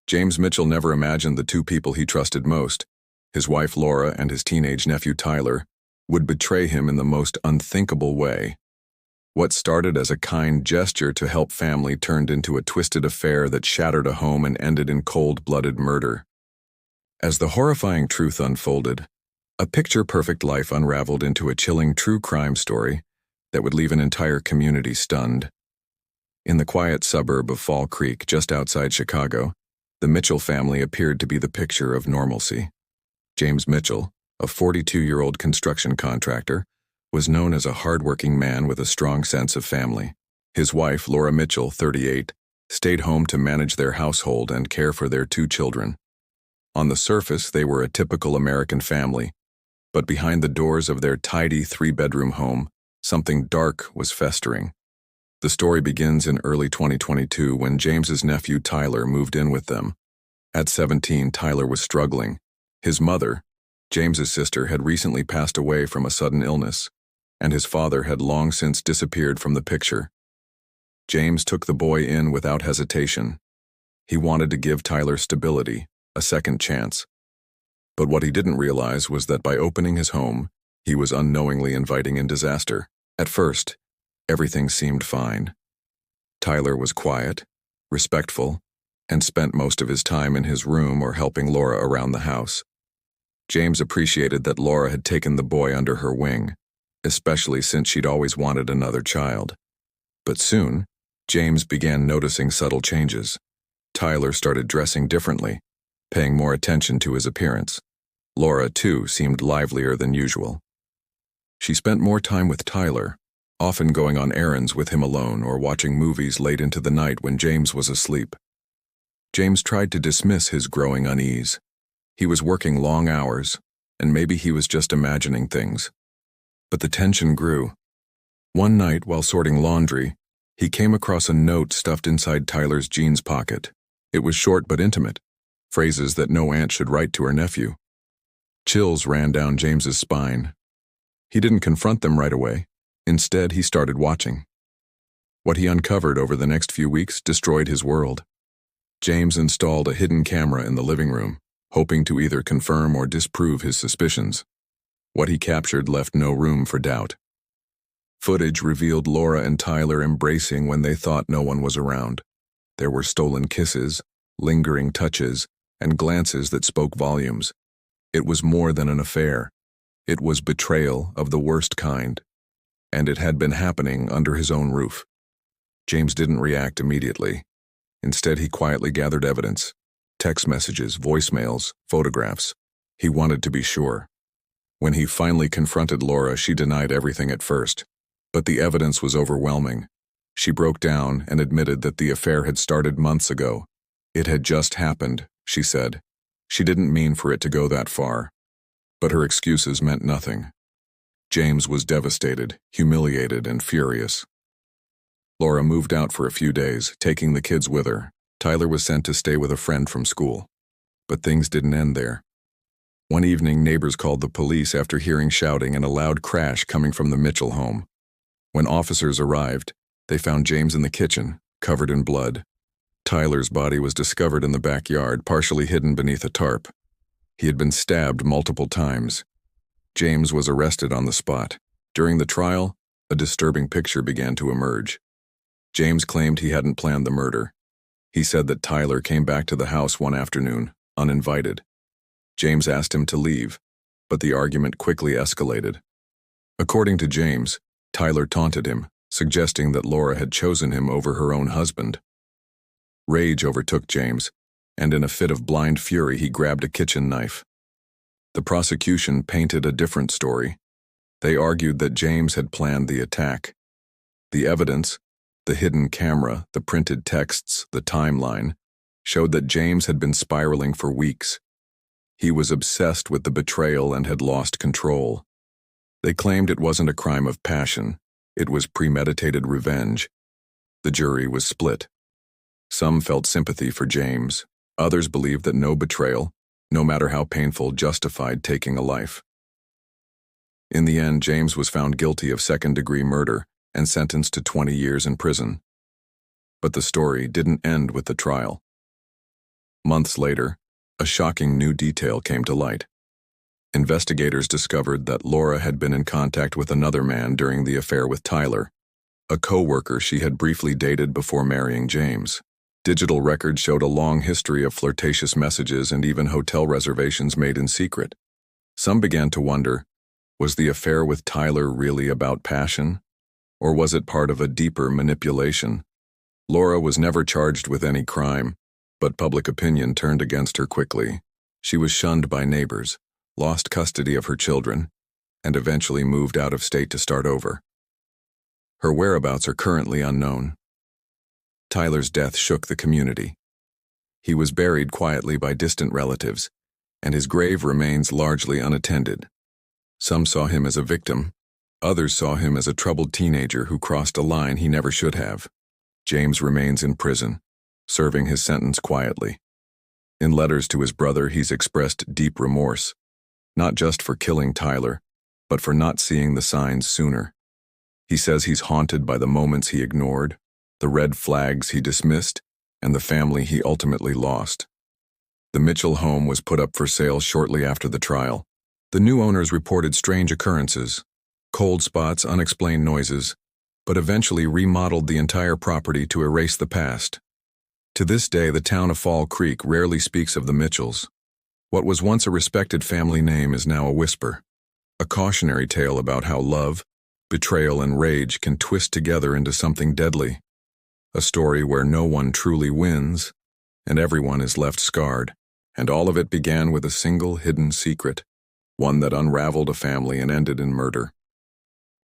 James Mitchell never imagined the two people he trusted most, his wife Laura and his teenage nephew Tyler, would betray him in the most unthinkable way. What started as a kind gesture to help family turned into a twisted affair that shattered a home and ended in cold-blooded murder. As the horrifying truth unfolded, a picture-perfect life unraveled into a chilling true crime story that would leave an entire community stunned. In the quiet suburb of Fall Creek, just outside Chicago, the Mitchell family appeared to be the picture of normalcy. James Mitchell, a 42-year-old construction contractor, was known as a hard-working man with a strong sense of family. His wife, Laura Mitchell, 38, stayed home to manage their household and care for their two children. On the surface, they were a typical American family, but behind the doors of their tidy three-bedroom home, something dark was festering. The story begins in early 2022 when James's nephew Tyler moved in with them. At 17, Tyler was struggling. His mother, James's sister, had recently passed away from a sudden illness, and his father had long since disappeared from the picture. James took the boy in without hesitation. He wanted to give Tyler stability, a second chance. But what he didn't realize was that by opening his home, he was unknowingly inviting in disaster. At first, everything seemed fine. Tyler was quiet, respectful, and spent most of his time in his room or helping Laura around the house. James appreciated that Laura had taken the boy under her wing, especially since she'd always wanted another child. But soon, James began noticing subtle changes. Tyler started dressing differently, paying more attention to his appearance. Laura, too, seemed livelier than usual. She spent more time with Tyler, often going on errands with him alone or watching movies late into the night when James was asleep. James tried to dismiss his growing unease. He was working long hours, and maybe he was just imagining things. But the tension grew. One night, while sorting laundry, he came across a note stuffed inside Tyler's jeans pocket. It was short but intimate, phrases that no aunt should write to her nephew. Chills ran down James's spine. He didn't confront them right away. Instead, he started watching. What he uncovered over the next few weeks destroyed his world. James installed a hidden camera in the living room, hoping to either confirm or disprove his suspicions. What he captured left no room for doubt. Footage revealed Laura and Tyler embracing when they thought no one was around. There were stolen kisses, lingering touches, and glances that spoke volumes. It was more than an affair. It was betrayal of the worst kind. And it had been happening under his own roof. James didn't react immediately. Instead, he quietly gathered evidence. Text messages, voicemails, photographs. He wanted to be sure. When he finally confronted Laura, she denied everything at first. But the evidence was overwhelming. She broke down and admitted that the affair had started months ago. It had just happened, she said. She didn't mean for it to go that far. But her excuses meant nothing. James was devastated, humiliated, and furious. Laura moved out for a few days, taking the kids with her. Tyler was sent to stay with a friend from school. But things didn't end there. One evening, neighbors called the police after hearing shouting and a loud crash coming from the Mitchell home. When officers arrived, they found James in the kitchen, covered in blood. Tyler's body was discovered in the backyard, partially hidden beneath a tarp. He had been stabbed multiple times. James was arrested on the spot. During the trial, a disturbing picture began to emerge. James claimed he hadn't planned the murder. He said that Tyler came back to the house one afternoon, uninvited. James asked him to leave, but the argument quickly escalated. According to James, Tyler taunted him, suggesting that Laura had chosen him over her own husband. Rage overtook James, and in a fit of blind fury, he grabbed a kitchen knife. The prosecution painted a different story. They argued that James had planned the attack. The evidence, the hidden camera, the printed texts, the timeline, showed that James had been spiraling for weeks. He was obsessed with the betrayal and had lost control. They claimed it wasn't a crime of passion. It was premeditated revenge. The jury was split. Some felt sympathy for James. Others believed that no betrayal, no matter how painful, justified taking a life. In the end, James was found guilty of second-degree murder and sentenced to 20 years in prison. But the story didn't end with the trial. Months later, a shocking new detail came to light. Investigators discovered that Laura had been in contact with another man during the affair with Tyler, a co-worker she had briefly dated before marrying James. Digital records showed a long history of flirtatious messages and even hotel reservations made in secret. Some began to wonder, was the affair with Tyler really about passion? Or was it part of a deeper manipulation? Laura was never charged with any crime, but public opinion turned against her quickly. She was shunned by neighbors, lost custody of her children, and eventually moved out of state to start over. Her whereabouts are currently unknown. Tyler's death shook the community. He was buried quietly by distant relatives, and his grave remains largely unattended. Some saw him as a victim, others saw him as a troubled teenager who crossed a line he never should have. James remains in prison, serving his sentence quietly. In letters to his brother, he's expressed deep remorse, not just for killing Tyler, but for not seeing the signs sooner. He says he's haunted by the moments he ignored, the red flags he dismissed, and the family he ultimately lost. The Mitchell home was put up for sale shortly after the trial. The new owners reported strange occurrences, cold spots, unexplained noises, but eventually remodeled the entire property to erase the past. To this day, the town of Fall Creek rarely speaks of the Mitchells. What was once a respected family name is now a whisper, a cautionary tale about how love, betrayal, and rage can twist together into something deadly. A story where no one truly wins, and everyone is left scarred. And all of it began with a single hidden secret, one that unraveled a family and ended in murder.